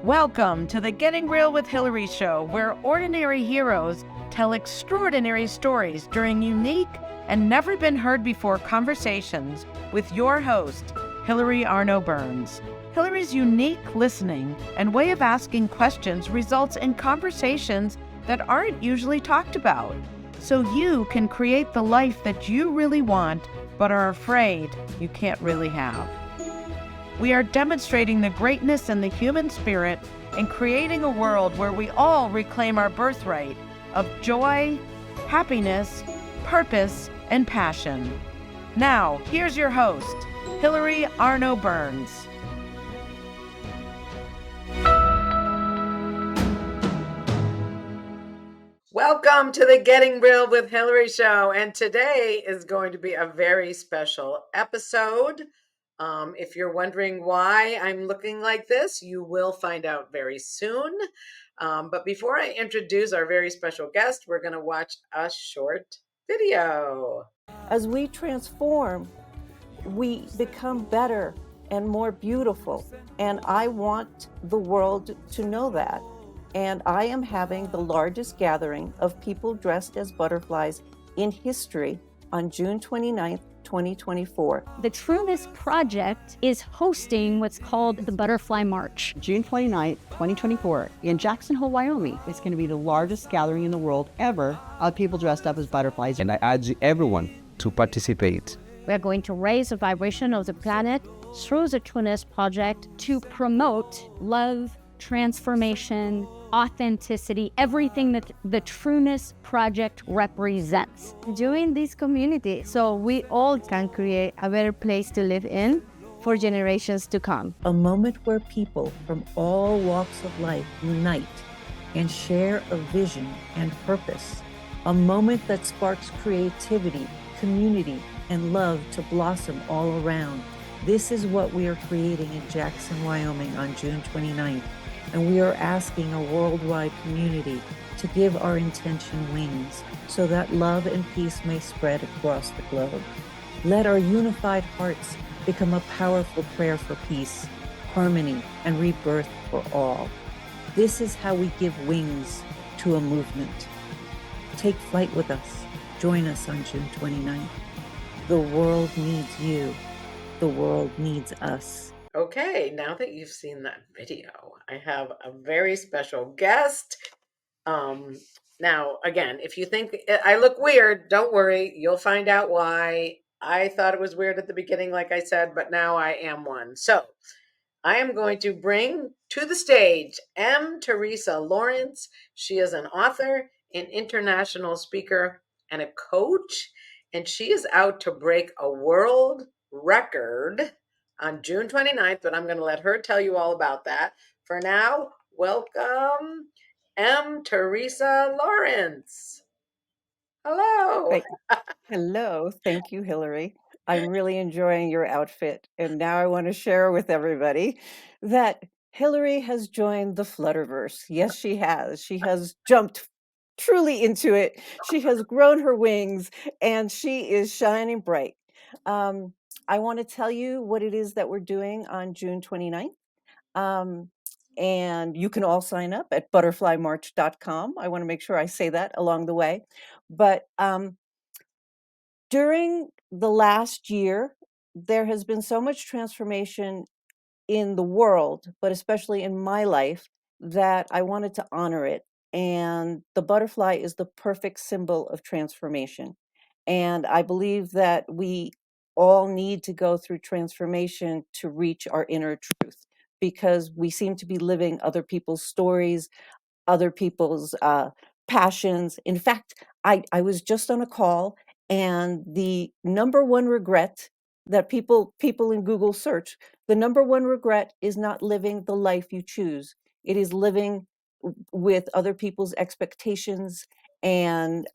Welcome to the Getting Real with Hilary show, where ordinary heroes tell extraordinary stories during unique and never been heard before conversations with your host, Hilary Arno Burns. Hilary's unique listening and way of asking questions results in conversations that aren't usually talked about, so you can create the life that you really want but are afraid you can't really have. We are demonstrating the greatness in the human spirit and creating a world where we all reclaim our birthright of joy, happiness, purpose, and passion. Now, here's your host, Hilary Arno Burns. Welcome to the Getting Real with Hilary show, and today is going to be a very special episode. If you're wondering why I'm looking like this, you will find out very soon. But before I introduce our very special guest, we're going to watch a short video. As we transform, we become better and more beautiful. And I want the world to know that. And I am having the largest gathering of people dressed as butterflies in history on June 29th, 2024. The Trueness Project is hosting what's called the Butterfly March. June 29th, 2024 in Jackson Hole, Wyoming. It's going to be the largest gathering in the world ever of people dressed up as butterflies. And I urge everyone to participate. We are going to raise the vibration of the planet through the Trueness Project to promote love, transformation, authenticity, everything that the Trueness Project represents. Join this community so we all can create a better place to live in for generations to come. A moment where people from all walks of life unite and share a vision and purpose. A moment that sparks creativity, community, and love to blossom all around. This is what we are creating in Jackson, Wyoming on June 29th. And we are asking a worldwide community to give our intention wings so that love and peace may spread across the globe. Let our unified hearts become a powerful prayer for peace, harmony, and rebirth for all. This is how we give wings to a movement. Take flight with us. Join us on June 29th. The world needs you. The world needs us. Okay, now that you've seen that video, I have a very special guest. Now, again, if you think I look weird, don't worry. You'll find out why. I thought it was weird at the beginning, like I said, but now I am one. So I am going to bring to the stage Teresa Lawrence. She is an author, an international speaker, and a coach, and she is out to break a world record on June 29th, but I'm going to let her tell you all about that. For now, welcome, Teresa Lawrence. Hello. Hello. Thank you, Hilary. I'm really enjoying your outfit. And now I want to share with everybody that Hilary has joined the Flutterverse. Yes, she has. She has jumped truly into it. She has grown her wings and she is shining bright. I want to tell you what it is that we're doing on June 29th. And you can all sign up at butterflymarch.com. I want to make sure I say that along the way. But during the last year, there has been so much transformation in the world, but especially in my life, that I wanted to honor it. And the butterfly is the perfect symbol of transformation. And I believe that we all need to go through transformation to reach our inner truth, because we seem to be living other people's stories, other people's passions. In fact, I was just on a call, and the number one regret that people in Google search, the number one regret is not living the life you choose. It is living with other people's expectations and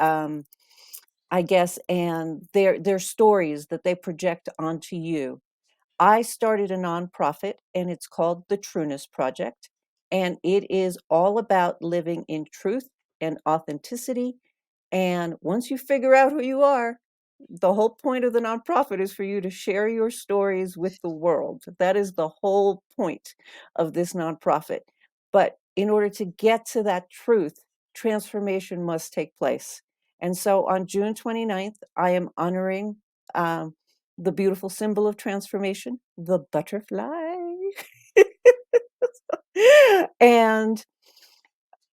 I guess, and their stories that they project onto you. I started a nonprofit, and it's called the Trueness Project, and it is all about living in truth and authenticity. And once you figure out who you are, the whole point of the nonprofit is for you to share your stories with the world. That is the whole point of this nonprofit. But in order to get to that truth, transformation must take place. And so on June 29th, I am honoring the beautiful symbol of transformation, the butterfly. And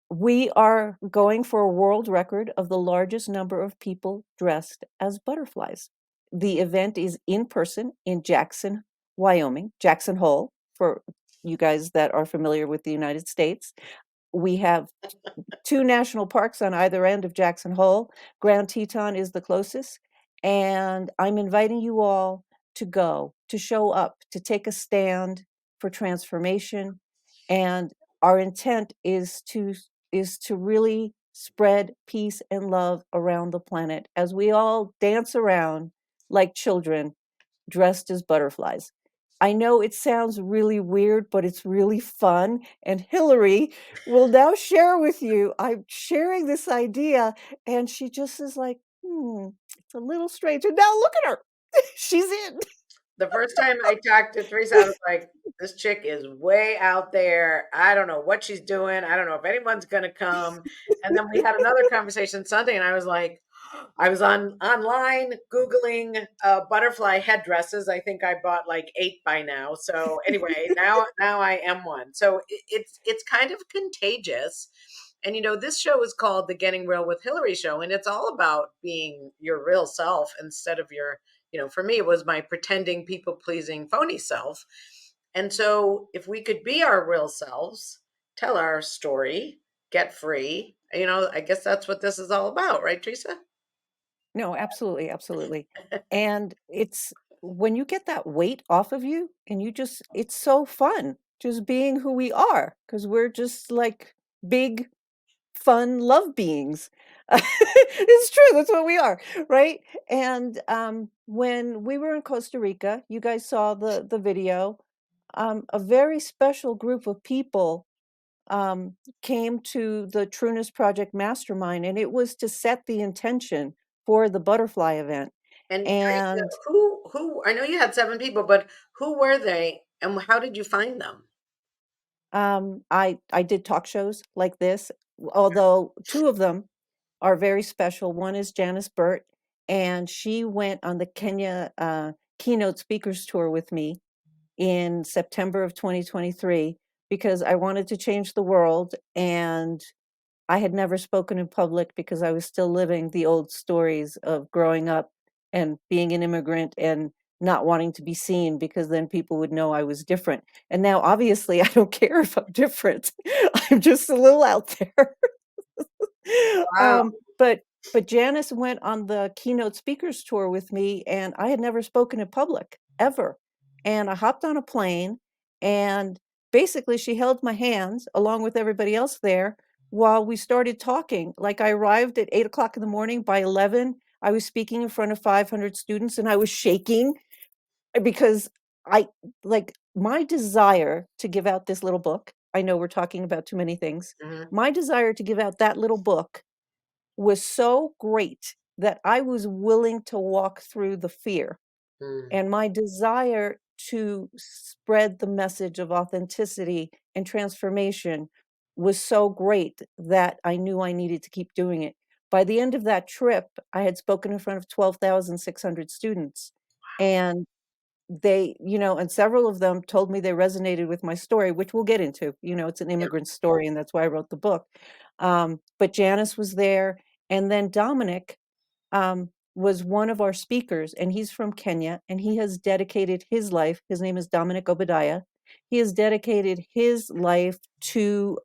we are going for a world record of the largest number of people dressed as butterflies. The event is in person in Jackson, Wyoming, Jackson Hole, for you guys that are familiar with the United States. We have 2 national parks on either end of Jackson Hole. Grand Teton is the closest. And I'm inviting you all to go, to show up, to take a stand for transformation. And our intent is to really spread peace and love around the planet as we all dance around like children dressed as butterflies. I know it sounds really weird, but it's really fun. And Hilary will now share with you. I'm sharing this idea, and she just is like, it's a little strange. And now look at her. She's in. The first time I talked to Teresa, I was like, this chick is way out there. I don't know what she's doing. I don't know if anyone's going to come. And then we had another conversation Sunday, and I was like, I was online Googling butterfly headdresses. I think I bought like 8 by now. So anyway, now I am one. So it's kind of contagious. And this show is called the Getting Real with Hilary show, and it's all about being your real self instead of your, for me, it was my pretending, people pleasing, phony self. And so if we could be our real selves, tell our story, get free, I guess that's what this is all about, right, Teresa? No, absolutely, absolutely. And it's when you get that weight off of you and it's so fun just being who we are, because we're just like big, fun love beings. It's true, that's what we are, right? And when we were in Costa Rica, you guys saw the video, a very special group of people came to the Trueness Project Mastermind, and it was to set the intention for the butterfly event. And Teresa, And who I know you had 7 people, but who were they and how did you find them? I did talk shows like this, although 2 of them are very special. One is Janice Burt, and she went on the Kenya Keynote Speakers Tour with me in September of 2023 because I wanted to change the world, and I had never spoken in public because I was still living the old stories of growing up and being an immigrant and not wanting to be seen because then people would know I was different. And now, obviously, I don't care if I'm different. I'm just a little out there. Wow. But Janice went on the Keynote Speakers Tour with me, and I had never spoken in public, ever. And I hopped on a plane, and basically she held my hands along with everybody else there while we started talking. Like, I arrived at 8 o'clock in the morning. By 11, I was speaking in front of 500 students, and I was shaking because my desire to give out this little book, I know we're talking about too many things. Mm-hmm. My desire to give out that little book was so great that I was willing to walk through the fear. And my desire to spread the message of authenticity and transformation was so great that I knew I needed to keep doing it. By the end of that trip, I had spoken in front of 12,600 students. And they, and several of them told me they resonated with my story, which we'll get into. It's an immigrant story, and that's why I wrote the book. But Janice was there, and then Dominic was one of our speakers, and he's from Kenya, and he has dedicated his life. His name is Dominic Obadiah. He has dedicated his life to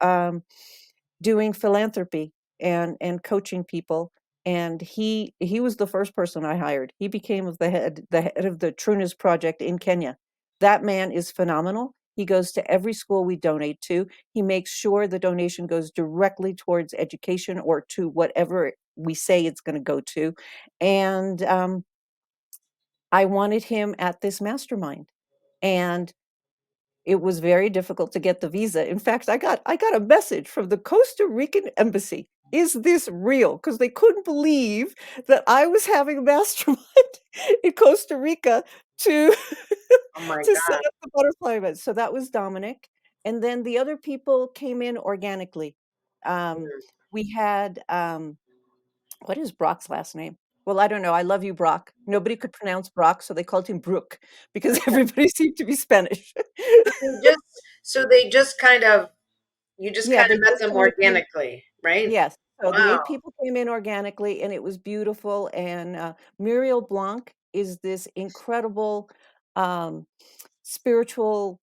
doing philanthropy and coaching people. And he was the first person I hired. He became the head of the Trueness Project in Kenya. That man is phenomenal. He goes to every school we donate to. He makes sure the donation goes directly towards education or to whatever we say it's going to go to. And I wanted him at this mastermind. And it was very difficult to get the visa. In fact, I got a message from the Costa Rican embassy. Is this real? Because they couldn't believe that I was having a mastermind in Costa Rica to Oh my to God. set up the butterfly event. So that was Dominic. And then the other people came in organically. Mm. We had, what is Brock's last name? Well, I don't know. I love you, Brock. Nobody could pronounce Brock, so they called him Brook because everybody seemed to be Spanish. So they just kind of you just Yeah, kind they of met just them kind of came. organically, right? Yes. So the Wow. 8 people came in organically, and it was beautiful. And Muriel Blanc is this incredible um, spiritual,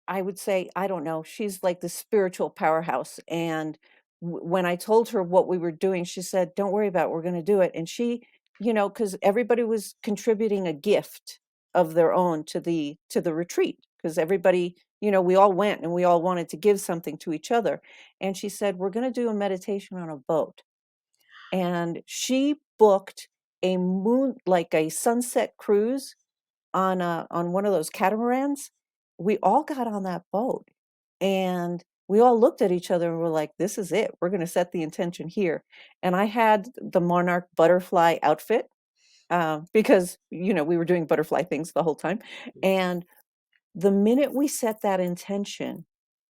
I would say, I don't know, she's like the spiritual powerhouse. And when I told her what we were doing, she said, "Don't worry about it, we're going to do it." And she, because everybody was contributing a gift of their own to the retreat, because everybody, we all went and we all wanted to give something to each other. And she said, "We're going to do a meditation on a boat." And she booked like a sunset cruise on one of those catamarans. We all got on that boat, and we all looked at each other and were like, "This is it. We're going to set the intention here." And I had the monarch butterfly outfit because we were doing butterfly things the whole time. And the minute we set that intention,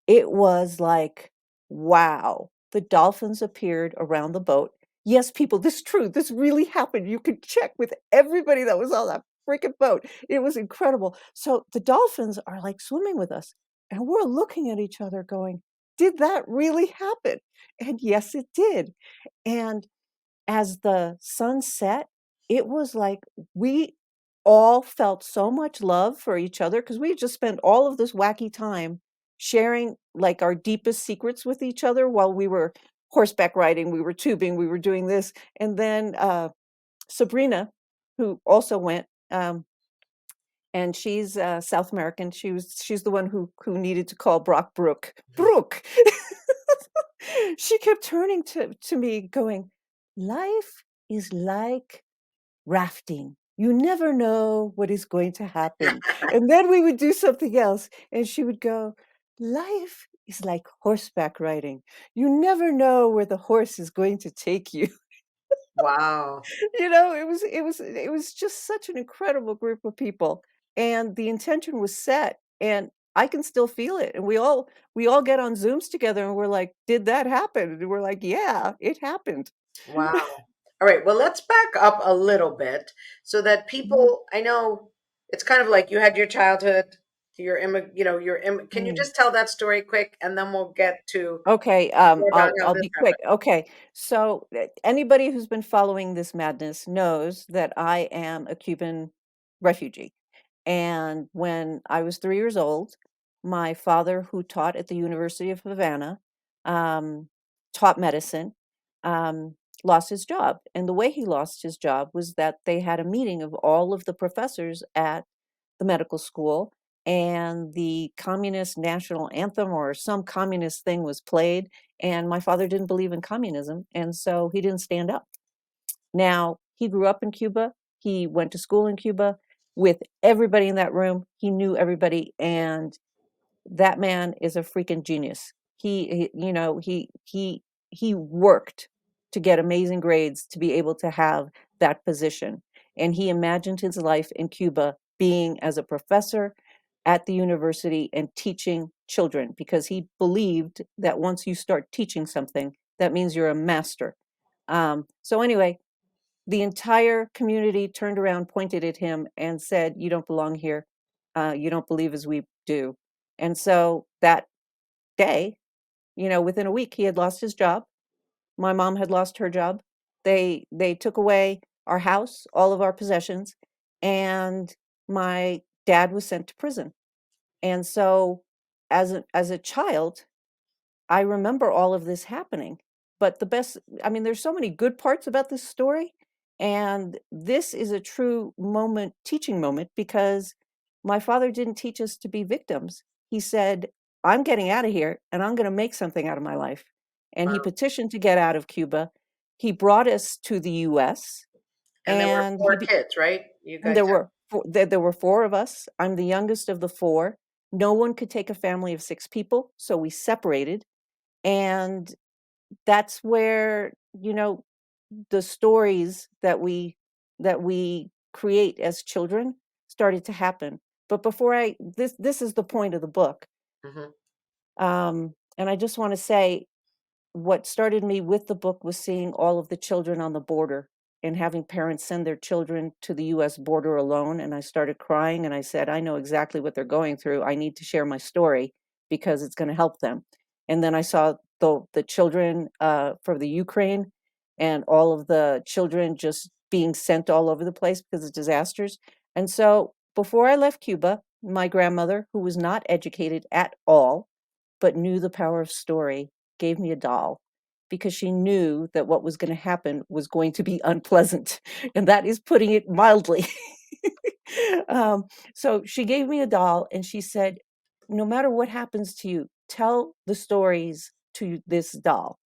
it was like, wow. The dolphins appeared around the boat. Yes, people, this is true. This really happened. You could check with everybody that was on that freaking boat. It was incredible. So the dolphins are like swimming with us, and we're looking at each other going, did that really happen? And yes, it did. And as the sun set, it was like we all felt so much love for each other because we had just spent all of this wacky time sharing like our deepest secrets with each other while we were horseback riding, we were tubing, we were doing this. And then Sabrina, who also went, and she's South American. She's the one who needed to call Brock Brooke. Brooke. She kept turning to me going, "Life is like rafting. You never know what is going to happen." And then we would do something else, and she would go, "Life is like horseback riding. You never know where the horse is going to take you." Wow. It was just such an incredible group of people, and the intention was set, and I can still feel it. And we all get on Zooms together, and we're like, "Did that happen?" And we're like, "Yeah, it happened." Wow. All right. Well, let's back up a little bit so that Mhm. people, I know it's kind of like you had your childhood, can you Mm. just tell that story quick and then we'll get to Okay, more about I'll how I'll this be quick. happened? Okay, so anybody who's been following this madness knows that I am a Cuban refugee. And when I was 3 years old, my father, who taught at the University of Havana, um, taught medicine, um, lost his job. And the way he lost his job was that they had a meeting of all of the professors at the medical school, and the communist national anthem or some communist thing was played. And my father didn't believe in communism, and so he didn't stand up. Now, he grew up in Cuba. He went to school in Cuba with everybody in that room. He knew everybody, and that man is a freaking genius. He worked to get amazing grades to be able to have that position. And he imagined his life in Cuba being as a professor at the university and teaching children, because he believed that once you start teaching something, that means you're a master. So anyway, the entire community turned around, pointed at him, and said, "You don't belong here. You don't believe as we do." And so that day, within a week, he had lost his job. My mom had lost her job. They took away our house, all of our possessions, and my dad was sent to prison. And so, as a child, I remember all of this happening. But I mean, there's so many good parts about this story. And this is a true teaching moment, because my father didn't teach us to be victims. He said, "I'm getting out of here and I'm going to make something out of my life." And he Wow. petitioned to get out of Cuba. He brought us to the US, And there were and four kids, right? You and guys there were four of us. I'm the youngest of the four. No one could take a family of 6 people, so we separated. And that's where, the stories that we create as children started to happen. But before this is the point of the book. have. And I just want to say, what started me with the book was seeing all of the children on the border and having parents send their children to the US border alone. And I started crying and I said, I know exactly what they're going through. I need to share my story because it's going to help them. And then I saw the children from the Ukraine and all of the children just being sent all over the place because of disasters. And so before I left Cuba, my grandmother, who was not educated at all, but knew the power of story, gave me a doll because she knew that what was going to happen was going to be unpleasant. And that is putting it mildly. So she gave me a doll and she said, no matter what happens to you, tell the stories to this doll.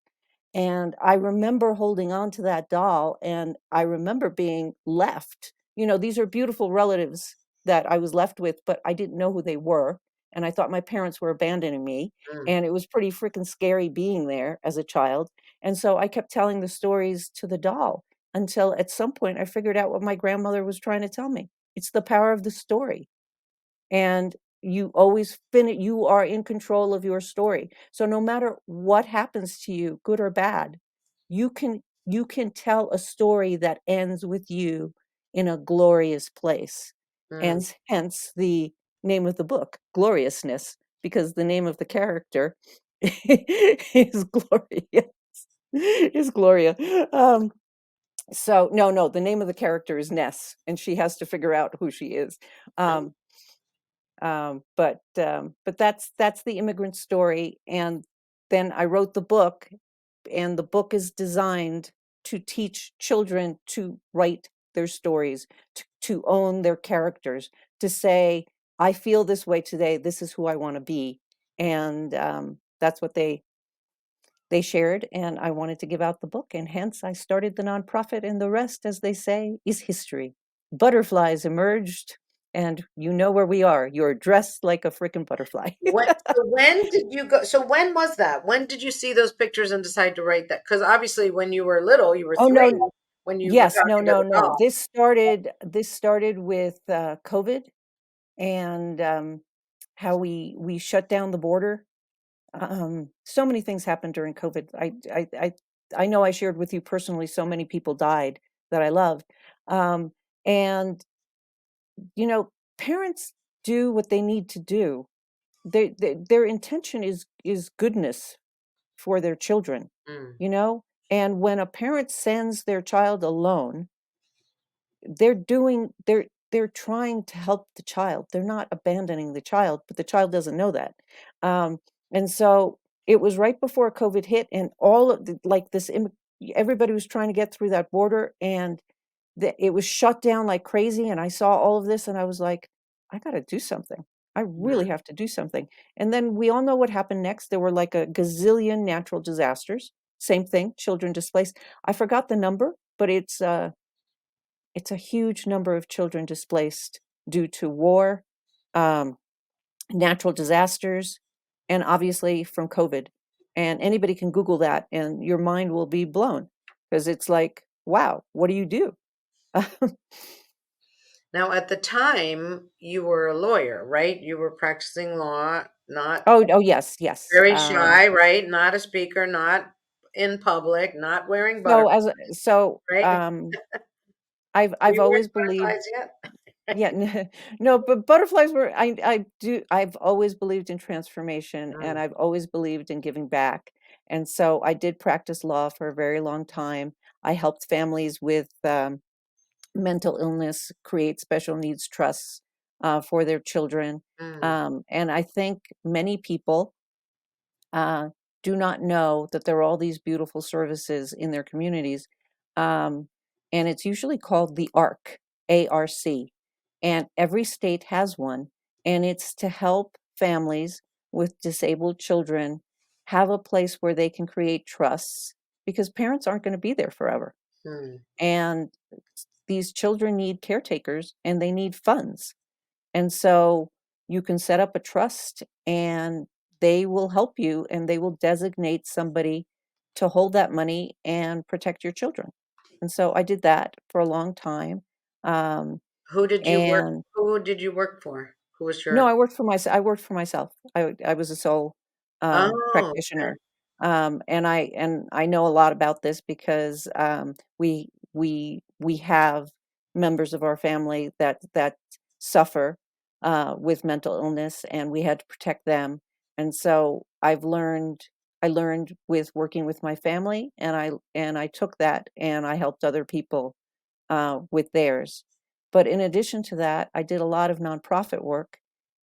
And I remember holding on to that doll and I remember being left. These are beautiful relatives that I was left with, but I didn't know who they were. And I thought my parents were abandoning me. Mm. And it was pretty freaking scary being there as a child. And so I kept telling the stories to the doll until at some point I figured out what my grandmother was trying to tell me. It's the power of the story. And you always you are in control of your story. So no matter what happens to you, good or bad, you can tell a story that ends with you in a glorious place. Mm. And hence the name of the book, Gloriousness, because the name of the character is Gloria. Is Gloria. So no, the name of the character is Ness, and she has to figure out who she is. But that's the immigrant story. And then I wrote the book, and the book is designed to teach children to write their stories, to own their characters, to say, I feel this way today. This is who I want to be. And that's what they shared. And I wanted to give out the book. And hence I started the nonprofit. And the rest, as they say, is history. Butterflies emerged. And you know where we are. You're dressed like a freaking butterfly. When did you go? So when was that? When did you see those pictures and decide to write that? Because obviously, when you were little, you were Oh, three no. when you were Yes. No, talking to no, the no. doll. This started with COVID and how we shut down the border. So many things happened during COVID. I know I shared with you personally, so many people died that I loved. And parents do what they need to do. Their intention is goodness for their children, Mm. and when a parent sends their child alone, they're trying to help the child. They're not abandoning the child, but the child doesn't know that. And so it was right before COVID hit, and all of everybody was trying to get through that border, and it was shut down like crazy. And I saw all of this, and I was like, I got to do something. I really have to do something. And then we all know what happened next. There were like a gazillion natural disasters. Same thing, children displaced. I forgot the number, but it's a huge number of children displaced due to war, um, natural disasters, and obviously from COVID. And anybody can Google that, and your mind will be blown because it's like, wow, what do you do? Now, at the time, you were a lawyer, right? You were practicing law, not Oh, yes, yes. very shy, right? Not a speaker, not in public, not wearing So butter, as so right? Were I've you wearing always believed. butterflies yet? Yeah, no, but butterflies were, I've always believed in transformation, and Mm. I've always believed in giving back. And so I did practice law for a very long time. I helped families with mental illness create special needs trusts for their children. Mm. And I think many people uh, do not know that there are all these beautiful services in their communities. And it's usually called the ARC, ARC. And every state has one. And it's to help families with disabled children have a place where they can create trusts, because parents aren't going to be there forever. Mm. And these children need caretakers and they need funds. And so you can set up a trust and they will help you, and they will designate somebody to hold that money and protect your children. And so I did that for a long time. Um, and Who did you work for? Who was no, your I worked for myself. I worked for myself. I was a sole. Oh, okay. practitioner. And I know a lot about this because we have members of our family that suffer with mental illness, and we had to protect them. And so I learned with working with my family, and I took that and I helped other people with theirs. But in addition to that, I did a lot of nonprofit work,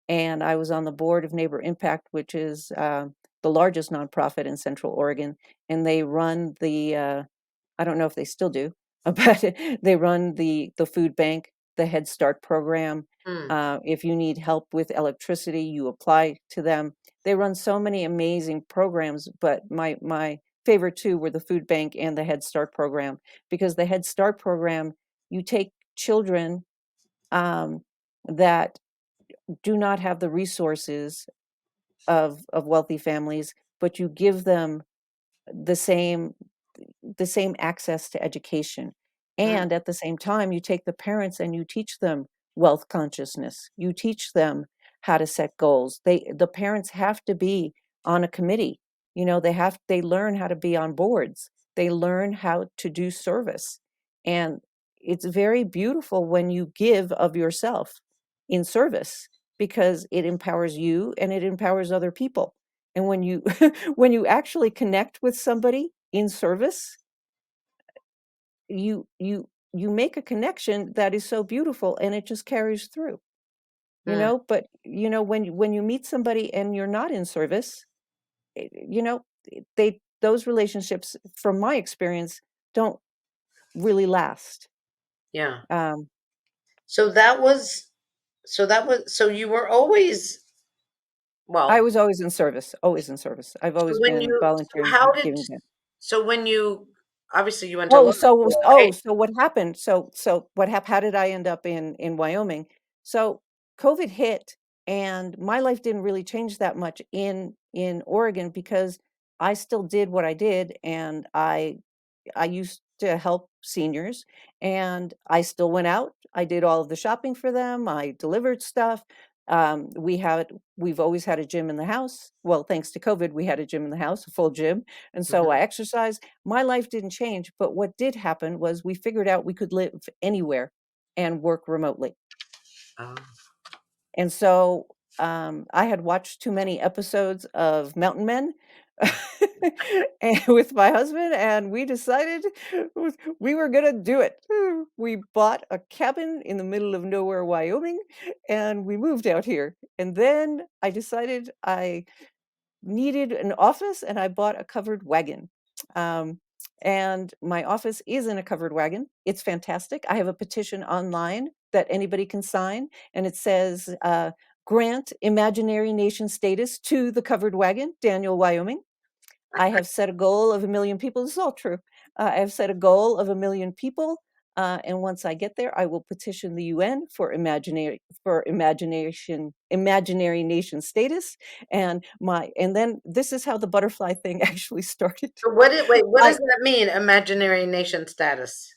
and I was on the board of Neighbor Impact, which is the largest nonprofit in Central Oregon, and they run I don't know if they still do, but they run the food bank, the Head Start program. Hmm. If you need help with electricity, you apply to them. They run so many amazing programs, but my favorite two were the food bank and the Head Start program, because the Head Start program, you take children um, that do not have the resources of wealthy families, but you give them the same the same access to education. Hmm. And at the same time, you take the parents and you teach them wealth consciousness. You teach them how to set goals. The parents have to be on a committee. They learn how to be on boards. They learn how to do service. And it's very beautiful when you give of yourself in service, because it empowers you and it empowers other people. And when you when you actually connect with somebody in service, you make a connection that is so beautiful, and it just carries through. Hmm. But when you meet somebody and you're not in service, they those relationships, from my experience, don't really last. Yeah. Um, So so you were always, I well, was always in service, always in service. I've so always when been you, so volunteering how and did, giving back. so when you, obviously you went to law Oh, so school. so what happened? How did I end up in Wyoming? So COVID hit, and my life didn't really change that much in Oregon, because I still did what I did, and I used to help seniors, and I still went out. I did all of the shopping for them. I delivered stuff. We've always had a gym in the house. Well, thanks to COVID, we had a gym in the house, a full gym. And so Mhm. I exercised. My life didn't change, but what did happen was we figured out we could live anywhere and work remotely. Oh. And so I had watched too many episodes of Mountain Men and with my husband, and we decided we were going to do it. We bought a cabin in the middle of nowhere, Wyoming, and we moved out here. And then I decided I needed an office, and I bought a covered wagon. Um, and my office is in a covered wagon. It's fantastic. I have a petition online that anybody can sign, and it says, grant imaginary nation status to the covered wagon, Daniel, Wyoming. I have set a goal of 1 million people. This is all true. I have set a goal of 1 million people. And once I get there, I will petition the UN for imaginary nation status. And then this is how the butterfly thing actually started. So what I does that mean, imaginary nation status?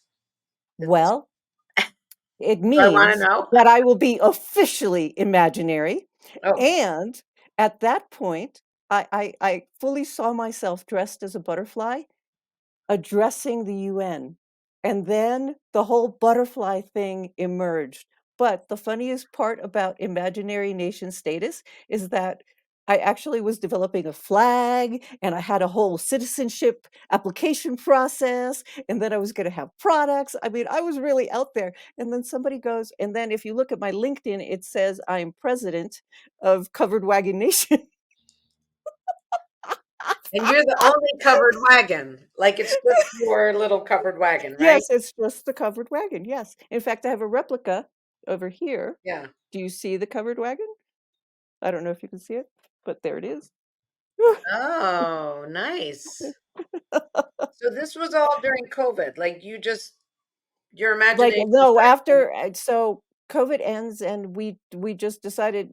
It's, Well, it do I want to means know? that I will be officially imaginary. Oh, And at that point, I fully saw myself dressed as a butterfly addressing the UN. And then the whole butterfly thing emerged. But the funniest part about imaginary nation status is that I actually was developing a flag, and I had a whole citizenship application process, and then I was going to have products. I mean, I was really out there. And then somebody goes, and then if you look at my LinkedIn, it says I'm president of Covered Wagon Nation. and you're the only covered wagon. Like it's just your little covered wagon, right? Yes, it's just the covered wagon, yes. In fact, I have a replica over here. Yeah. Do you see the covered wagon? I don't know if you can see it, but there it is. Oh, nice. So this was all during COVID. Like your Like, imagination no, started. so COVID ends, and we just decided,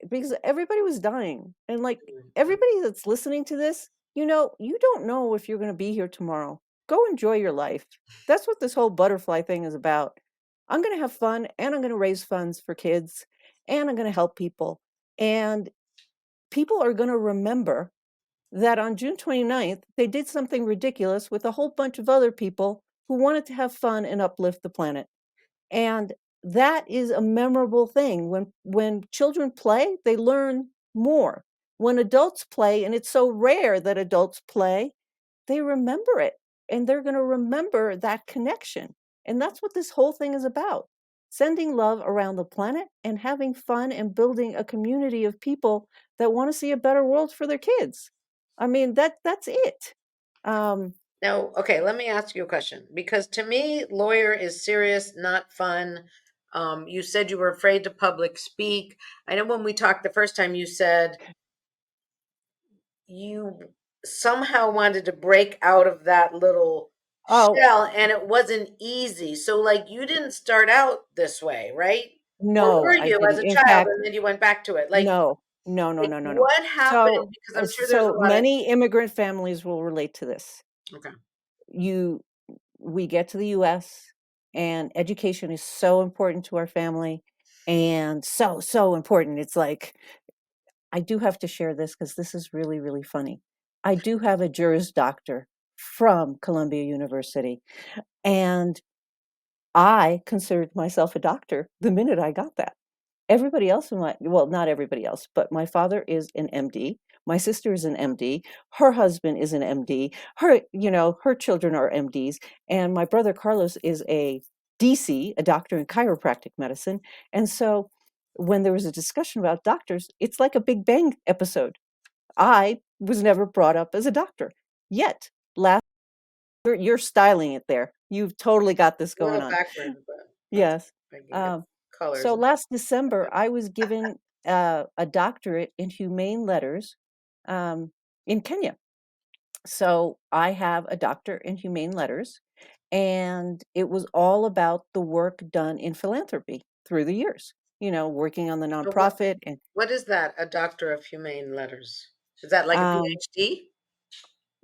because everybody was dying, and like everybody that's listening to this, you don't know if you're going to be here tomorrow. Go enjoy your life. That's what this whole butterfly thing is about. I'm going to have fun, and I'm going to raise funds for kids, and I'm going to help people. And people are going to remember that on June 29th, they did something ridiculous with a whole bunch of other people who wanted to have fun and uplift the planet. And that is a memorable thing. When children play, they learn more. When adults play, and it's so rare that adults play, they remember it, and they're going to remember that connection. And that's what this whole thing is about. Sending love around the planet and having fun and building a community of people that want to see a better world for their kids. I mean, that's it. Now, okay, let me ask you a question, because to me, lawyer is serious, not fun. You said you were afraid to public speak. I know when we talked the first time, you said you somehow wanted to break out of that little Oh, shell, and it wasn't easy. So, like, you didn't start out this way, right? Or no, were I you as didn't. a In child fact, and then you went back to it? no, no, no, Like no, no, no. what So, happened? Because I'm sure there's a so lot of many immigrant families will relate to this. okay. We get to the US, and education is so important to our family, and so important. It's like, I do have to share this because this is really, really funny. I do have a Juris Doctor from Columbia University, and I considered myself a doctor the minute I got that. Everybody else in my, well, not everybody else, but my father is an MD. My sister is an MD. Her husband is an MD. Her children are MDs. And my brother Carlos is a DC, a doctor in chiropractic medicine. And so when there was a discussion about doctors, it's like a Big Bang episode. I was never brought up as a doctor. Yet, you're styling it there. You've totally got this A going little on. backwards, but Yes. I can get Um, colors. so last December, I was given a doctorate in humane letters in Kenya. So I have a doctor in humane letters, and it was all about the work done in philanthropy through the years, working on the So what, nonprofit. And what is that? A Doctor of Humane Letters? Is that like a um, PhD?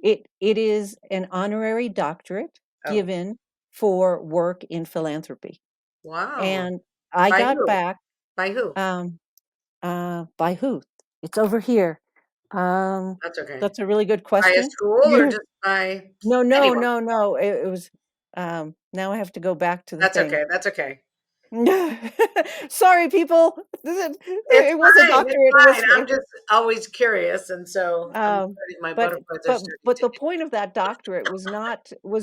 it is an honorary doctorate Oh, given for work in philanthropy. wow. And I By got who? back, By who? by who? It's over here. Um, That's okay. that's a really good By a question. school or just by No, no, anyone? no, no. It was, now I have to go back to the That's thing. okay. That's okay. Sorry, people. It's It was a fine. It's doctorate. It fine. was, I'm just always curious, and so I'm um, starting my but butterflies are but starting but to the point of that doctorate was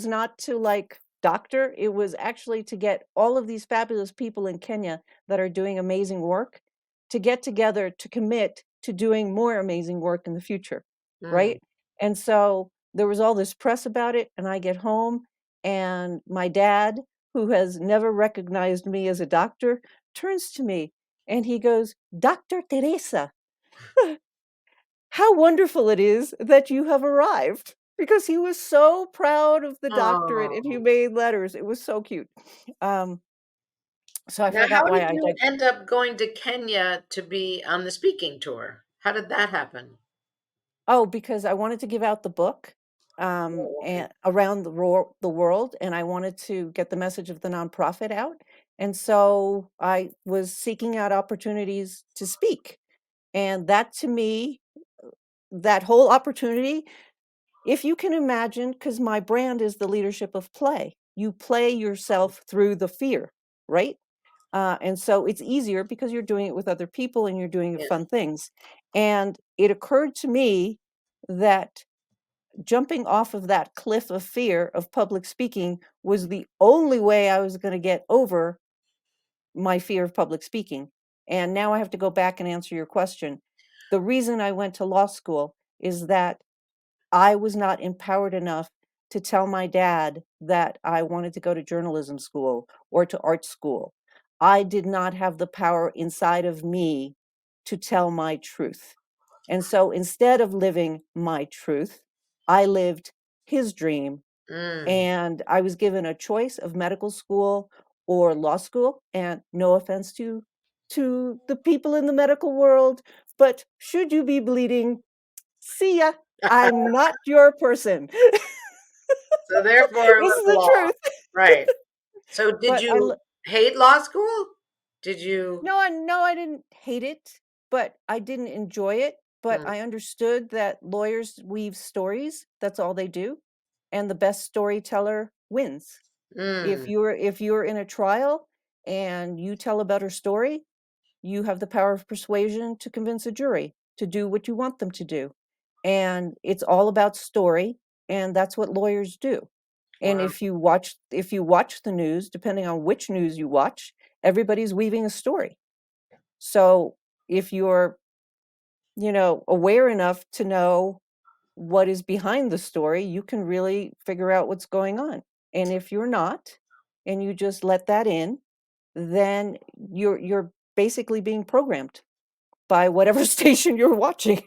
not to like doctor. It was actually to get all of these fabulous people in Kenya that are doing amazing work to get together to commit to doing more amazing work in the future, Mm. right? And so there was all this press about it, and I get home, and my dad, who has never recognized me as a doctor, turns to me and he goes, "Dr. Teresa, how wonderful it is that you have arrived," because he was so proud of the doctorate in Oh. humane letters. It was so cute. Um, so I Now, forgot how why did I you did. end up going to Kenya to be on the speaking tour? How did that happen? Oh, because I wanted to give out the book Oh, okay. and around the world, and I wanted to get the message of the nonprofit out. And so I was seeking out opportunities to speak. And that to me, that whole opportunity, if you can imagine, because my brand is the leadership of play, you play yourself through the fear, right? And so it's easier because you're doing it with other people and you're doing Yes. fun things. And it occurred to me that jumping off of that cliff of fear of public speaking was the only way I was going to get over my fear of public speaking. And now I have to go back and answer your question. The reason I went to law school is that I was not empowered enough to tell my dad that I wanted to go to journalism school or to art school. I did not have the power inside of me to tell my truth. And so instead of living my truth, I lived his dream. Mm. And I was given a choice of medical school or law school. And no offense to the people in the medical world, but should you be bleeding, see ya. I'm not your person. So therefore, it This was is the law, truth. right? So did But you hate law school? Did you? no, I didn't hate it, but I didn't enjoy it. but Mm. I understood that lawyers weave stories. That's all they do. And the best storyteller wins. Mm. If you're in a trial and you tell a better story, you have the power of persuasion to convince a jury to do what you want them to do. And it's all about story, and that's what lawyers do. And Wow. if you watch the news, depending on which news you watch, everybody's weaving a story. So if you're, aware enough to know what is behind the story, you can really figure out what's going on. And if you're not, and you just let that in, then you're basically being programmed by whatever station you're watching.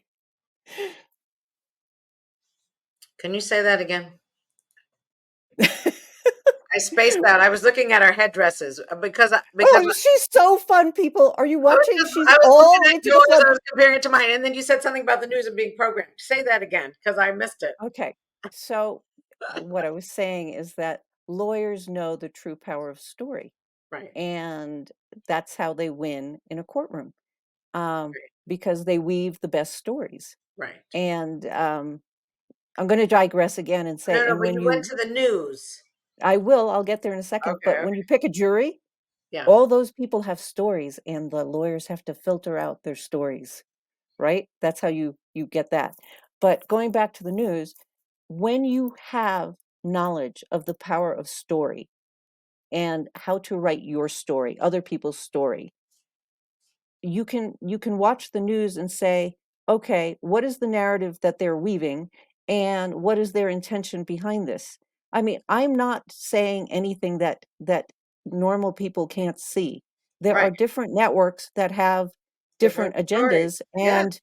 Can you say that again? I spaced out. I was looking at our headdresses because Oh, she's so fun, people. Are you I was watching? just She's I was all looking at into the yours. fun. I was comparing it to mine, and then you said something about the news and being programmed. Say that again because I missed it. Okay. So what I was saying is that lawyers know the true power of story, Right. and that's how they win in a courtroom, Right. because they weave the best stories. Right. And I'm going to digress again and say, No, and but when you went to the news. I'll get there in a second, Okay. but when you pick a jury, Yeah. all those people have stories, and the lawyers have to filter out their stories, right? That's how you get that. But going back to the news, when you have knowledge of the power of story and how to write your story, other people's story, you can watch the news and say, okay, what is the narrative that they're weaving, and what is their intention behind this? I mean, I'm not saying anything that normal people can't see. There Right. are different networks that have different Different stories. agendas, Yeah. and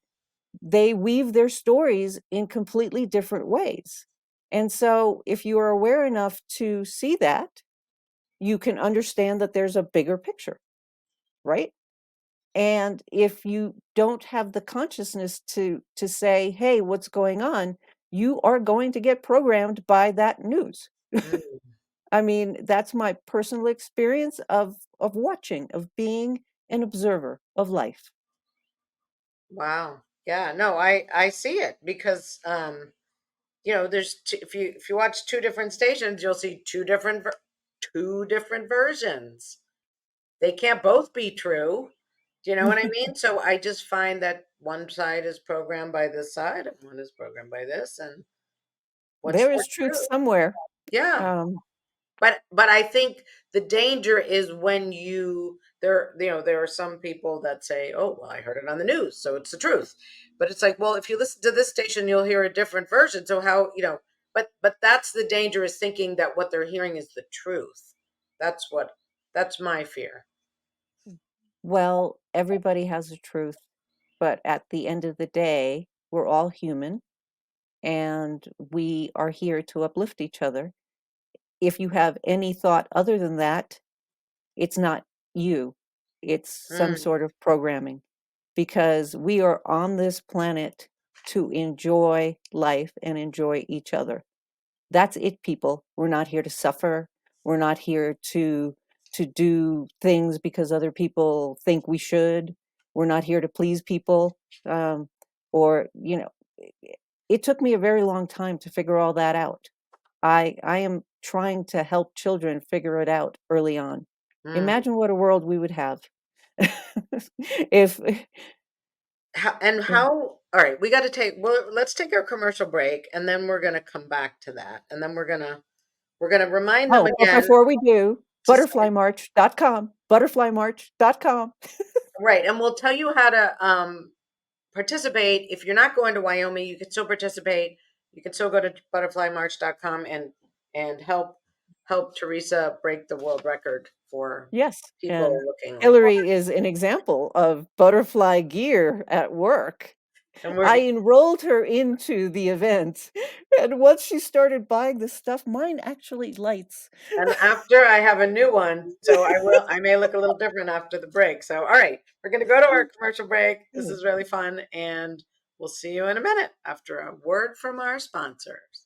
they weave their stories in completely different ways. And so if you are aware enough to see that, you can understand that there's a bigger picture, right? And if you don't have the consciousness to say, hey, what's going on, you are going to get programmed by that news. Mm. I mean, that's my personal experience of watching, of being an observer of life. Wow. Yeah. No, I see it because there's if you watch two different stations, you'll see two different versions. They can't both be true. Do you know what I mean? So I just find that one side is programmed by this side and one is programmed by this, and what's There the is truth truth? somewhere. Yeah. Um, But I think the danger is when there are some people that say, "Oh, well, I heard it on the news, so it's the truth." But it's like, well, if you listen to this station, you'll hear a different version. So but that's the danger, is thinking that what they're hearing is the truth. That's my fear. well, everybody has a truth, but at the end of the day, we're all human, and we are here to uplift each other. If you have any thought other than that, it's not you, it's some Mm, sort of programming, because we are on this planet to enjoy life and enjoy each other. That's it, people. We're not here to suffer. We're not here to do things because other people think we should. We're not here to please people. Or, it took me a very long time to figure all that out. I am trying to help children figure it out early on. mm. Imagine what a world we would have if How? All right, we got to take. Well, let's take our commercial break, and then we're gonna come back to that, and then we're gonna remind them oh, but again before we do, to say butterflymarch.com. right, and we'll tell you how to participate. If you're not going to Wyoming, you can still participate. You can still go to butterflymarch.com and help Teresa break the world record for Yes, and people looking like. Hilary is an example of butterfly gear at work. And I enrolled her into the event, and once she started buying the stuff, mine actually lights. after I have a new one, so I may look a little different after the break. So all right, we're gonna go to our commercial break. This is really fun, and we'll see you in a minute after a word from our sponsors.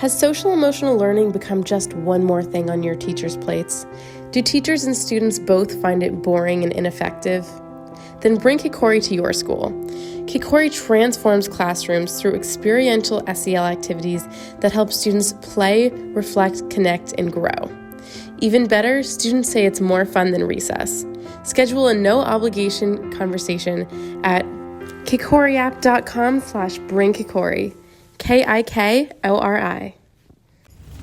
Has social emotional learning become just one more thing on your teachers' plates? Do teachers and students both find it boring and ineffective? Then bring Kikori to your school. Kikori transforms classrooms through experiential SEL activities that help students play, reflect, connect, and grow. Even better, students say it's more fun than recess. Schedule a no-obligation conversation at kikoriapp.com/bringkikori. KIKORI.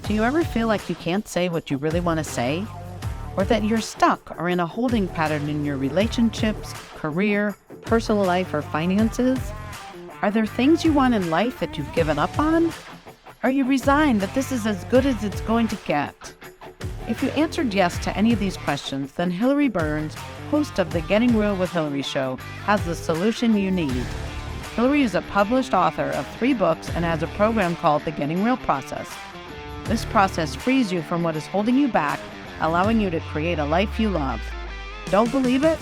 Do you ever feel like you can't say what you really want to say? Or that you're stuck or in a holding pattern in your relationships, career, personal life, or finances? Are there things you want in life that you've given up on? Are you resigned that this is as good as it's going to get? If you answered yes to any of these questions, then Hilary Burns, host of the Getting Real with Hilary show, has the solution you need. Hilary is a published author of 3 books and has a program called the Getting Real Process. This process frees you from what is holding you back, allowing you to create a life you love. Don't believe it?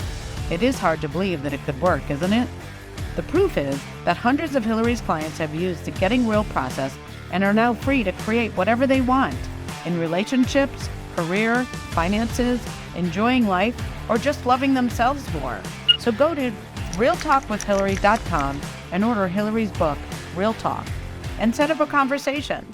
It is hard to believe that it could work, isn't it? The proof is that hundreds of Hilary's clients have used the Getting Real process and are now free to create whatever they want in relationships, career, finances, enjoying life, or just loving themselves more. So go to realtalkwithhilary.com and order Hilary's book, Real Talk, and set up a conversation.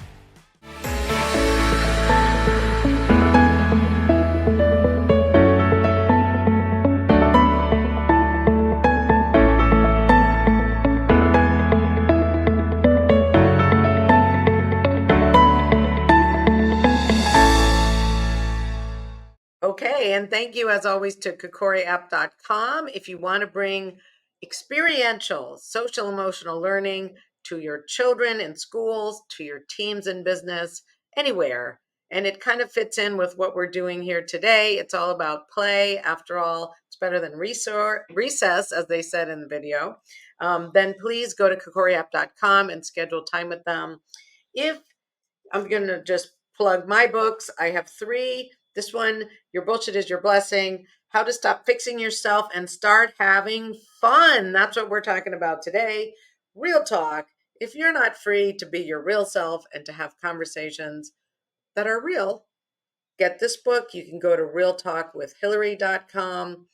Okay, and thank you as always to kikoriapp.com. If you want to bring experiential social emotional learning to your children in schools, to your teams in business, anywhere. And it kind of fits in with what we're doing here today. It's all about play. After all, it's better than recess, as they said in the video. Then please go to kikoriapp.com and schedule time with them. If I'm going to just plug my books, I have 3. This one, Your Bullshit is Your Blessing, How to Stop Fixing Yourself and Start Having Fun. That's what we're talking about today. Real talk. If you're not free to be your real self and to have conversations that are real, get this book. You can go to realtalkwithhilary.com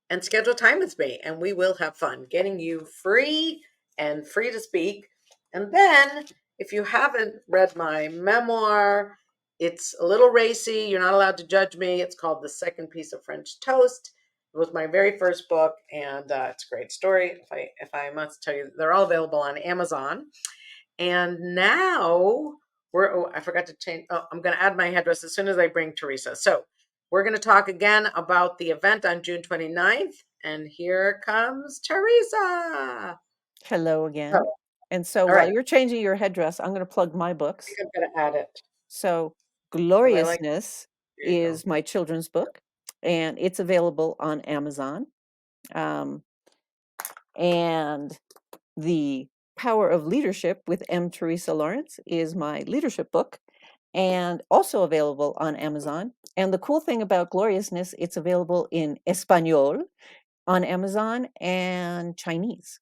and schedule time with me, and we will have fun getting you free and free to speak. And then, if you haven't read my memoir, it's a little racy. You're not allowed to judge me. It's called The Second Piece of French Toast. It was my very first book, and it's a great story. If I must tell you, they're all available on Amazon. And now I forgot to change. Oh, I'm going to add my address as soon as I bring Teresa. So we're going to talk again about the event on June 29th. And here comes Teresa. Hello again. Oh, And so all while right. you're changing your headdress, I'm going to plug my books. I think I'm going to add it. So I Gloriousness There you go. is my children's book, and it's available on Amazon. And The Power of Leadership with M. Teresa Lawrence is my leadership book, and also available on Amazon. And the cool thing about Gloriousness, it's available in Espanol on Amazon and Chinese,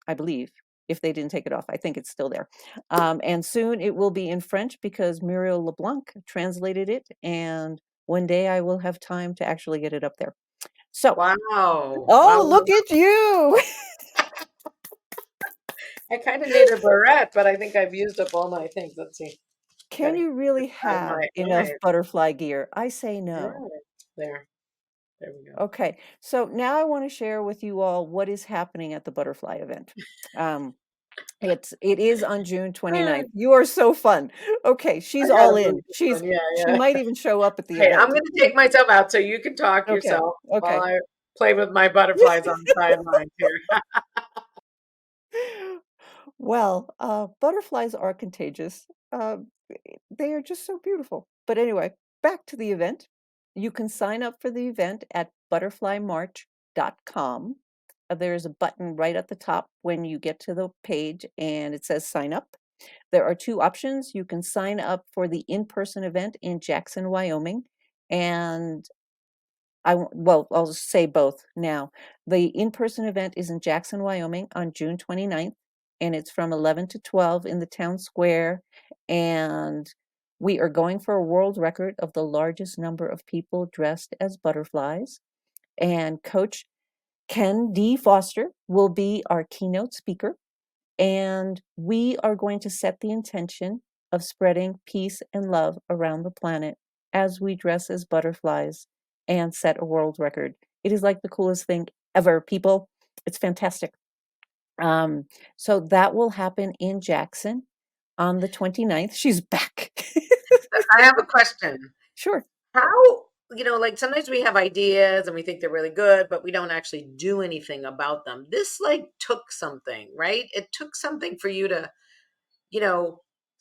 I believe. If they didn't take it off, I think it's still there. And soon it will be in French because Muriel LeBlanc translated it. And one day I will have time to actually get it up there. So, Wow. oh, Wow. look at you. I kind of need a barrette, but I think I've used up all my things. Let's see. Can you really Out of have my enough eyes. butterfly gear? I say Yeah, no. there we go. Okay, so now I want to share with you all what is happening at the butterfly event. It is on June 29th. You are so fun. Okay, she's I gotta all move in. this She one. Yeah. might even show up at the Hey, event. I'm going to take myself out so you can talk Okay, yourself okay. while I play with my butterflies on the sidelines here. Well, butterflies are contagious. They are just so beautiful. But anyway, back to the event. You can sign up for the event at butterflymarch.com. There's a button right at the top when you get to the page, and it says sign up. There are 2 options. You can sign up for the in-person event in Jackson, Wyoming, and I'll say both now. The in-person event is in Jackson, Wyoming on June 29th, and it's from 11 to 12 in the town square. And we are going for a world record of the largest number of people dressed as butterflies. And Coach Ken D. Foster will be our keynote speaker. And we are going to set the intention of spreading peace and love around the planet as we dress as butterflies and set a world record. It is like the coolest thing ever, people. It's fantastic. So that will happen in Jackson on the 29th. She's back. I have a question. Sure. How, like sometimes we have ideas and we think they're really good, but we don't actually do anything about them. This like took something, right? It took something for you to,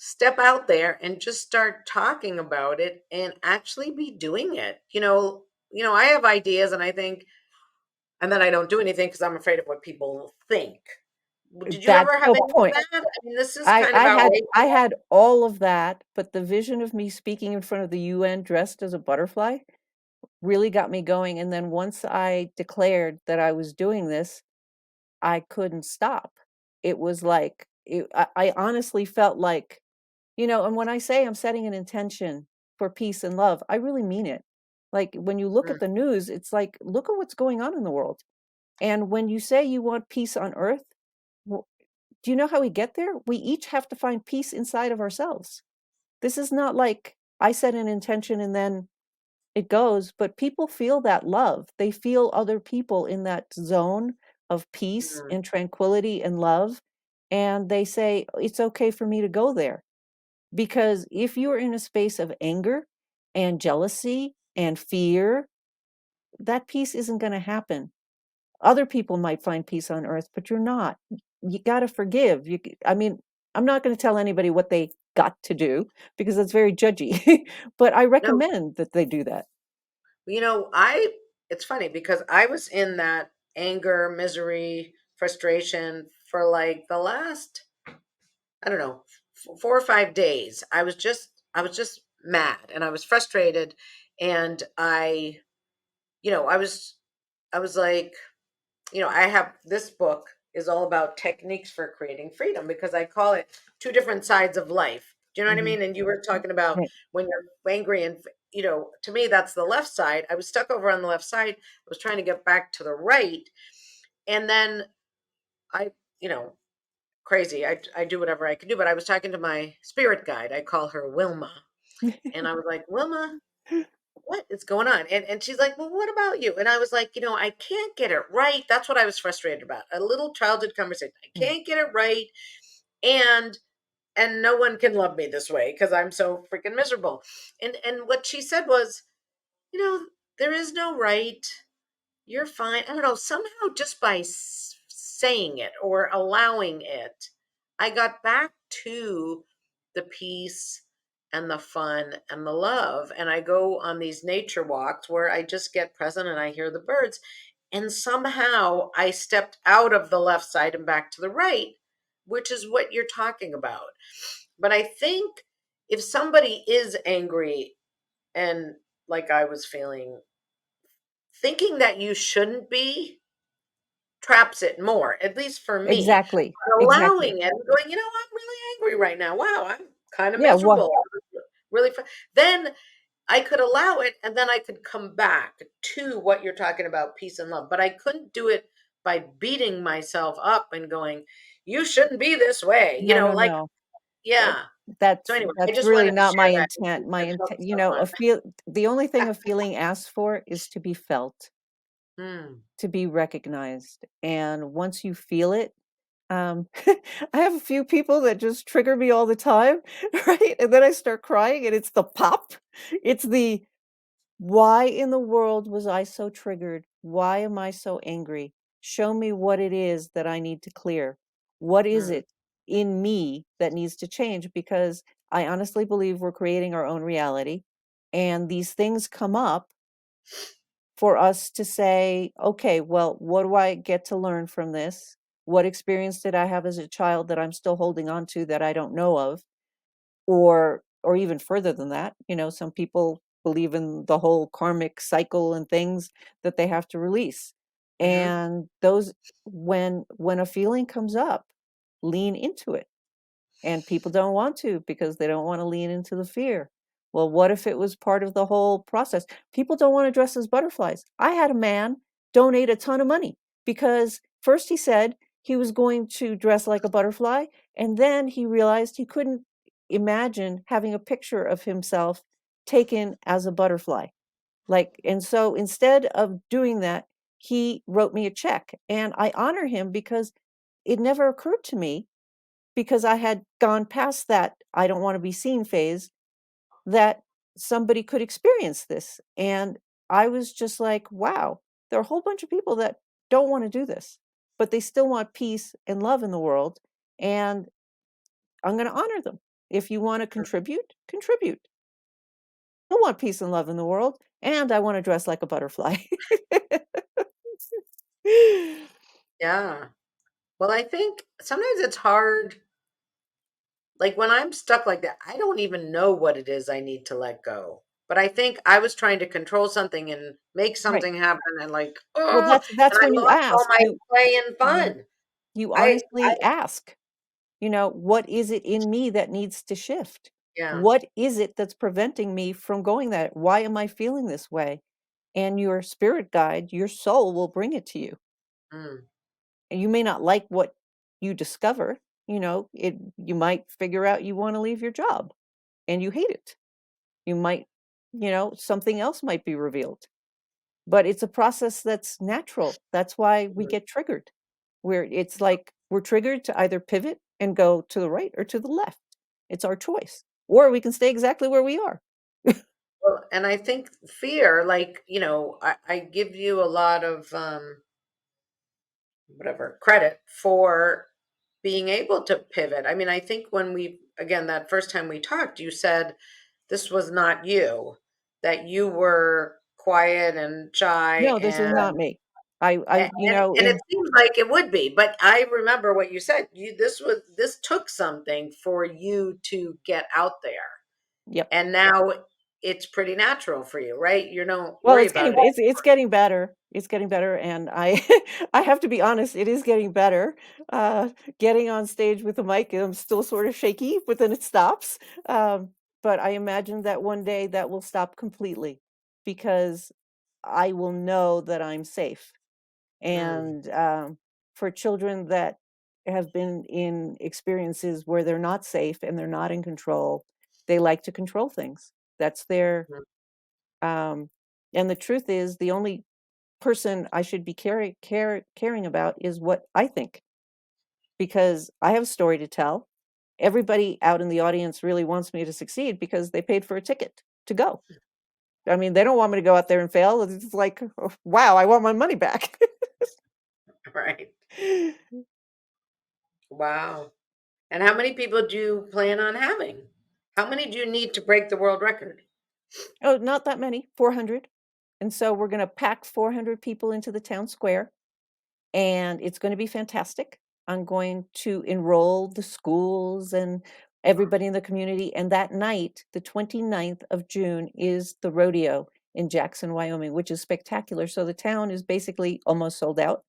step out there and just start talking about it and actually be doing it. I have ideas and I think, and then I don't do anything because I'm afraid of what people think. Did you That's ever have the any of point. that? I mean, this is I, kind I of had outrageous. I had all of that, but the vision of me speaking in front of the UN dressed as a butterfly really got me going. And then once I declared that I was doing this, I couldn't stop. It was like, I honestly felt like, and when I say I'm setting an intention for peace and love, I really mean it. Like when you look Mm, at the news, it's like, look at what's going on in the world. And when you say you want peace on earth, well, do you know how we get there? We each have to find peace inside of ourselves. This is not like I set an intention and then it goes, but people feel that love. They feel other people in that zone of peace mm, and tranquility and love. And they say, it's okay for me to go there. Because if you're in a space of anger and jealousy and fear, that peace isn't going to happen. Other people might find peace on earth, but you're not. You got to forgive. I mean, I'm not going to tell anybody what they got to do because it's very judgy, but I no, recommend that they do that. it's funny because I was in that anger, misery, frustration for like the last, I don't know, 4 or 5 days. I was just mad and I was frustrated. And I was like, I have this book is all about techniques for creating freedom because I call it two different sides of life. Do you know what I Mhm. mean? And you were talking about Right. when you're angry and, to me, that's the left side. I was stuck over on the left side. I was trying to get back to the right. And then I, you know, crazy. I do whatever I can do, but I was talking to my spirit guide. I call her Wilma. And I was like, Wilma, what is going on? And she's like, well, what about you? And I was like, I can't get it right. That's what I was frustrated about. A little childhood conversation. I Mm. can't get it right. And no one can love me this way because I'm so freaking miserable. And what she said was, you know, there is no right. You're fine. I don't know. Somehow just by saying it or allowing it, I got back to the peace and the fun and the love. And I go on these nature walks where I just get present and I hear the birds. And somehow I stepped out of the left side and back to the right, which is what you're talking about. But I think if somebody is angry and like I was feeling, thinking that you shouldn't be traps it more, at least for me. Exactly. But Exactly. allowing it and going, I'm really angry right now. Wow, I'm kind of Yeah. What? miserable. Really, then I could allow it and then I could come back to what you're talking about, peace and love. But I couldn't do it by beating myself up and going, you shouldn't be this way. No, no, Like, no. That, yeah. So that's anyway, I that's just really wanted to not share my that. intent. My That intent, helped someone. the only thing a feeling asks for is to be felt, Hmm. to be recognized. And once you feel it, I have a few people that just trigger me all the time, right? And then I start crying and it's the pop. It's the why in the world was I so triggered? Why am I so angry? Show me what it is that I need to clear. What is Hmm. it in me that needs to change? Because I honestly believe we're creating our own reality. And these things come up for us to say, okay, well, what do I get to learn from this? What experience did I have as a child that I'm still holding on to that I don't know of? Or even further than that, some people believe in the whole karmic cycle and things that they have to release. Hmm. And those when a feeling comes up, lean into it. And people don't want to because they don't want to lean into the fear. Well, what if it was part of the whole process? People don't want to dress as butterflies. I had a man donate a ton of money because first he said he was going to dress like a butterfly, and then he realized he couldn't imagine having a picture of himself taken as a butterfly. And so instead of doing that, he wrote me a check, and I honor him because it never occurred to me, because I had gone past that I don't want to be seen phase, that somebody could experience this. And I was just like, wow, there are a whole bunch of people that don't want to do this, but they still want peace and love in the world. And I'm going to honor them. If you want to contribute, contribute. I want peace and love in the world, and I want to dress like a butterfly. Yeah. Well, I think sometimes it's hard. Like when I'm stuck like that, I don't even know what it is I need to let go. But I think I was trying to control something and make Right. something happen, and like, Well, oh, and that's I when you lost all ask. my play and Mhm. fun. You I honestly ask, what is it in me that needs to shift? yeah. What is it that's preventing me from going that? Why am I feeling this way? And your spirit guide, your soul will bring it to you. Mm, And you may not like what you discover, you might figure out you want to leave your job and you hate it. You might, something else might be revealed. But it's a process that's natural. That's why we mm. get triggered. Where it's like we're triggered to either pivot and go to the right or to the left. It's our choice. Or we can stay exactly where we are. Well, and I think fear, like, I give you a lot of whatever credit for being able to pivot. I mean, I think when again, that first time we talked, you said this was not you, that you were quiet and shy No, this is not me. I, and it seems like it would be, but I remember what you said. This took something for you to get out there. yep. And now it's pretty natural for you, right? You don't Well, worry about it. it's getting better. It's getting better, and I I have to be honest, it is getting better. Getting on stage with the mic, I'm still sort of shaky, but then it stops. But I imagine that one day that will stop completely because I will know that I'm safe. Mm, And for children that have been in experiences where they're not safe and they're not in control, they like to control things. That's their mm, and the truth is, the only person I should be caring about is what I think, because I have a story to tell. Everybody out in the audience really wants me to succeed because they paid for a ticket to go. I mean, they don't want me to go out there and fail. It's like, oh, wow, I want my money back. right. Wow. And how many people do you plan on having? How many do you need to break the world record? Oh, not that many, 400. And so we're going to pack 400 people into the town square, and it's going to be fantastic. I'm going to enroll the schools and everybody in the community. And that night, the 29th of June, is the rodeo in Jackson, Wyoming, which is spectacular. So the town is basically almost sold out.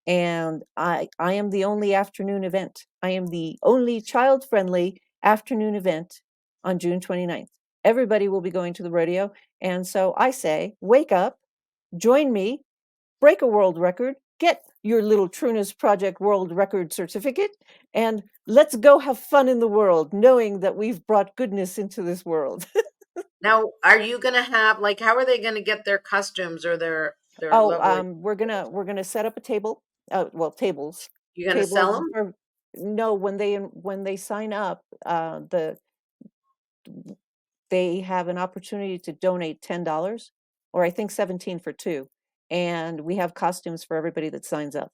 And I am the only afternoon event. I am the only child-friendly afternoon event on June 29th. Everybody will be going to the rodeo. And so I say, wake up, join me, break a world record, get your little Trueness Project world record certificate, and let's go have fun in the world, knowing that we've brought goodness into this world. Now, are you going to have like how are they going to get their costumes or their Oh, lovely? we're gonna set up a table. Well, tables, You going to sell tables them? for no. When they sign up, they have an opportunity to donate $10, or I think 17 for two, and we have costumes for everybody that signs up.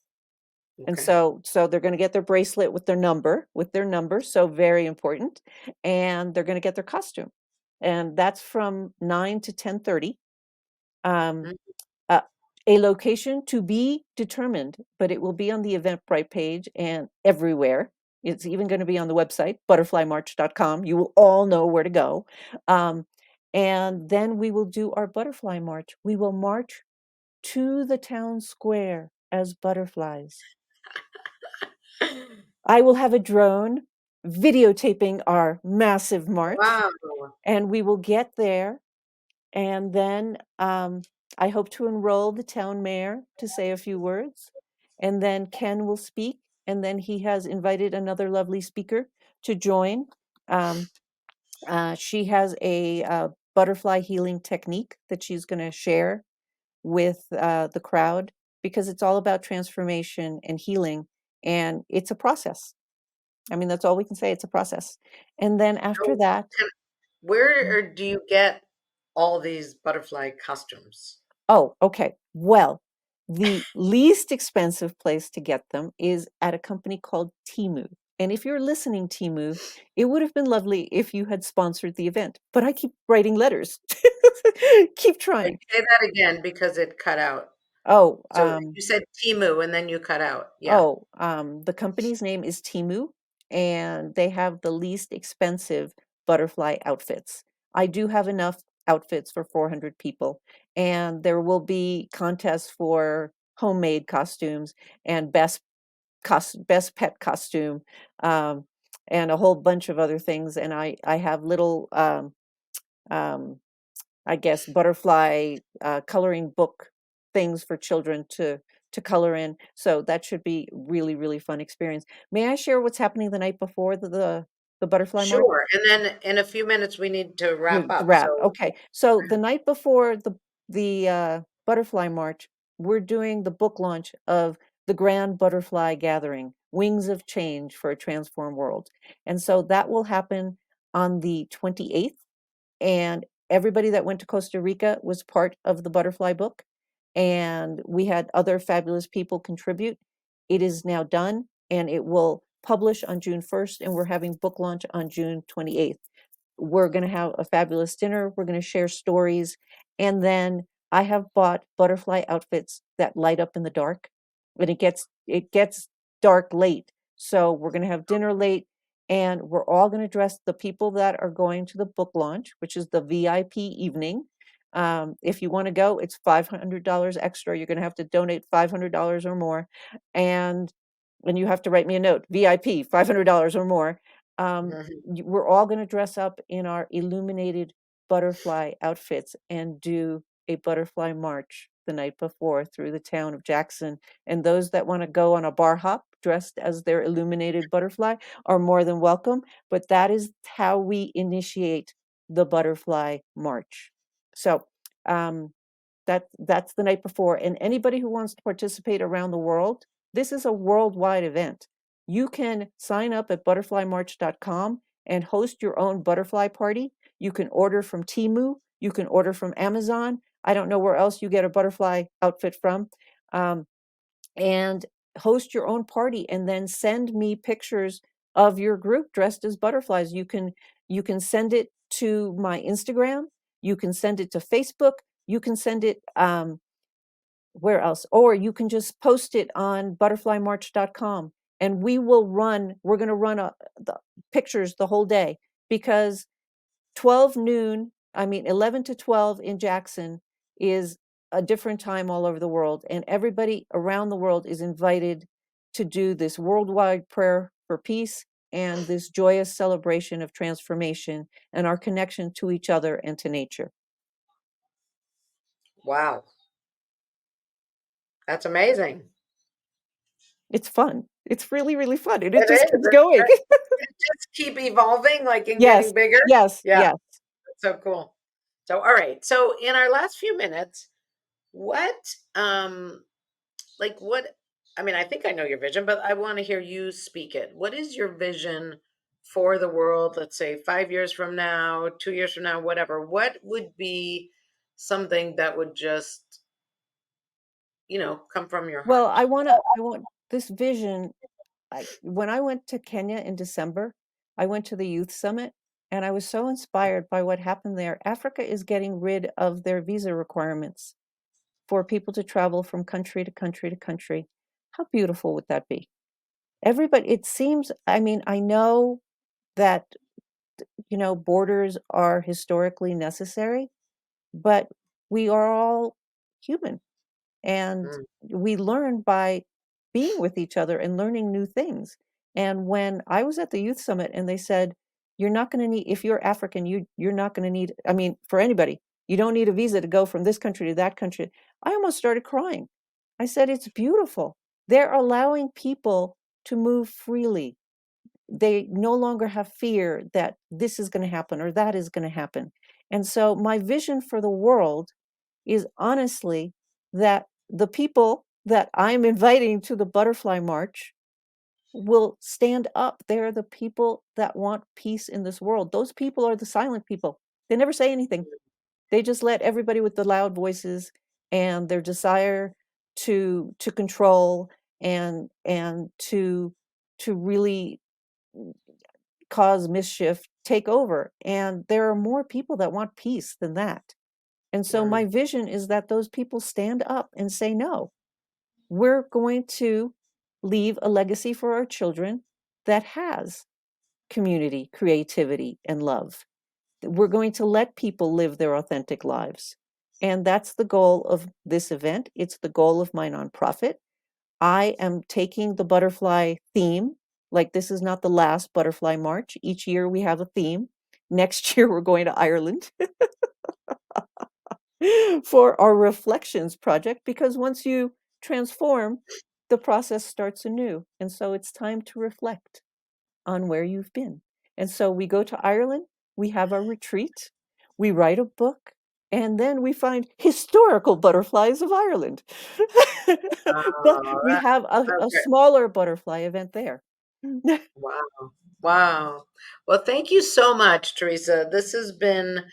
And Okay. so they're going to get their bracelet with their number, so very important, and they're going to get their costume, and that's from 9 to 10:30. Um, Mm. uh, a location to be determined, but it will be on the Eventbrite page and everywhere. It's even going to be on the website, butterflymarch.com. You will all know where to go. Um, and then we will do our butterfly march. We will march to the town square as butterflies. I will have a drone videotaping our massive march, Wow. and we will get there. And then I hope to enroll the town mayor to say a few words. And then Ken will speak. And then he has invited another lovely speaker to join. She has a butterfly healing technique that she's going to share with the crowd, because it's all about transformation and healing. And it's a process. I mean, that's all we can say. It's a process. And then after So, that, where do you get all these butterfly costumes? oh, okay. Well, the least expensive place to get them is at a company called Temu. And if you're listening, Temu, it would have been lovely if you had sponsored the event. But I keep writing letters. Keep Wait, trying. say that again because it cut out. Oh, So you said Timu and then you cut out. Yeah. the company's name is Temu, and they have the least expensive butterfly outfits. I do have enough outfits for 400 people, and there will be contests for homemade costumes and best pet costume, um, and a whole bunch of other things. And I have little um, I guess, butterfly coloring book things for children to color in. So that should be really, really fun experience. May I share what's happening the night before the butterfly march? Sure. And then in a few minutes we need to wrap The up. wrap. So Okay. So the night before the butterfly march, we're doing the book launch of the Grand Butterfly Gathering, Wings of Change for a Transformed World. And so that will happen on the 28th. And everybody that went to Costa Rica was part of the butterfly book. And we had other fabulous people contribute. It is now done, and it will publish on June 1st, and we're having book launch on June 28th. We're going to have a fabulous dinner. We're going to share stories. And then I have bought butterfly outfits that light up in the dark. And it gets dark late. So we're going to have dinner late, and we're all going to dress the people that are going to the book launch, which is the VIP evening. If you want to go, it's $500 extra. You're going to have to donate $500 or more. And you have to write me a note, VIP, $500 or more. mhm. We're all going to dress up in our illuminated butterfly outfits and do a butterfly march the night before through the town of Jackson. And those that want to go on a bar hop dressed as their illuminated butterfly are more than welcome. But that is how we initiate the butterfly march. So that's the night before. And anybody who wants to participate around the world, this is a worldwide event. You can sign up at butterflymarch.com and host your own butterfly party. You can order from Temu. You can order from Amazon. I don't know where else you get a butterfly outfit from. And host your own party, and then send me pictures of your group dressed as butterflies. You can send it to my Instagram. You can send it to Facebook. You can send it where else? Or you can just post it on butterflymarch.com, and we're going to run the pictures the whole day, because 11 to 12 in Jackson is a different time all over the world, and everybody around the world is invited to do this worldwide prayer for peace and this joyous celebration of transformation and our connection to each other and to nature. Wow. That's amazing. It's fun. It's really, really fun, and it It just is. keeps going. It just keep evolving, like and Yes, getting bigger. yes, Yeah, yes. that's so cool. So all right. So in our last few minutes, what like what I mean, I think I know your vision, but I want to hear you speak it. What is your vision for the world, let's say 5 years from now, 2 years from now, whatever? What would be something that would just, come from your Well, heart? I want this vision. When I went to Kenya in December, I went to the youth summit, and I was so inspired by what happened there. Africa is getting rid of their visa requirements for people to travel from country to country to country. How beautiful would that be? Everybody, it seems, I mean, I know that, borders are historically necessary, but we are all human, and Mm, we learn by being with each other and learning new things. And when I was at the youth summit and they said, you're not going to need, if you're African, you're not going to need, I mean, for anybody, you don't need a visa to go from this country to that country. I almost started crying. I said, it's beautiful. They're allowing people to move freely. They no longer have fear that this is going to happen or that is going to happen. And so my vision for the world is honestly that the people that I'm inviting to the Butterfly March will stand up. They're the people that want peace in this world. Those people are the silent people. They never say anything. They just let everybody with the loud voices and their desire to control and to really cause mischief take over. And there are more people that want peace than that. And so my vision is that those people stand up and say, no, we're going to leave a legacy for our children that has community, creativity, and love. We're going to let people live their authentic lives. And that's the goal of this event. It's the goal of my nonprofit. I am taking the butterfly theme. Like, this is not the last Butterfly March. Each year we have a theme. Next year we're going to Ireland for our Reflections project, because once you transform, the process starts anew. And so it's time to reflect on where you've been. And so we go to Ireland, we have our retreat, we write a book, and then we find historical butterflies of Ireland. But we have a smaller butterfly event there. Wow. Wow. Well, thank you so much, Teresa. This has been,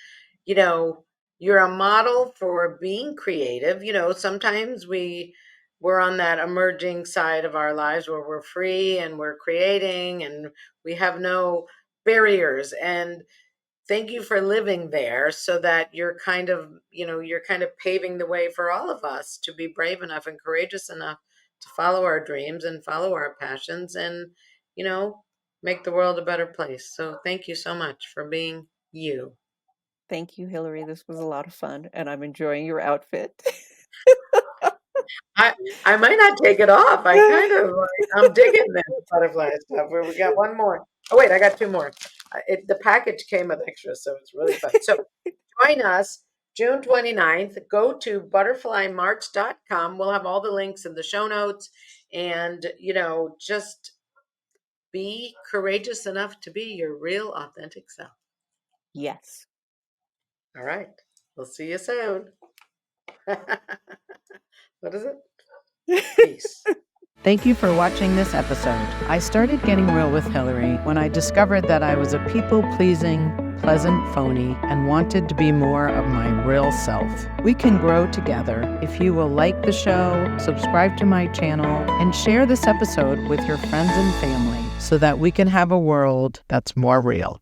you're a model for being creative. Sometimes we're on that emerging side of our lives where we're free and we're creating and we have no barriers. And thank you for living there so that you're kind of paving the way for all of us to be brave enough and courageous enough to follow our dreams and follow our passions and, make the world a better place. So thank you so much for being you. Thank you, Hilary. This was a lot of fun, and I'm enjoying your outfit. I might not take it off. I'm digging this butterfly stuff. Where we got one more. Oh wait, I got two more. The package came with extras, so it's really fun. So join us June 29th. Go to butterflymarch.com. We'll have all the links in the show notes, and just be courageous enough to be your real authentic self. Yes. All right. We'll see you soon. What is it? Peace. Thank you for watching this episode. I started getting real with Hilary when I discovered that I was a people-pleasing, pleasant phony and wanted to be more of my real self. We can grow together if you will like the show, subscribe to my channel, and share this episode with your friends and family so that we can have a world that's more real.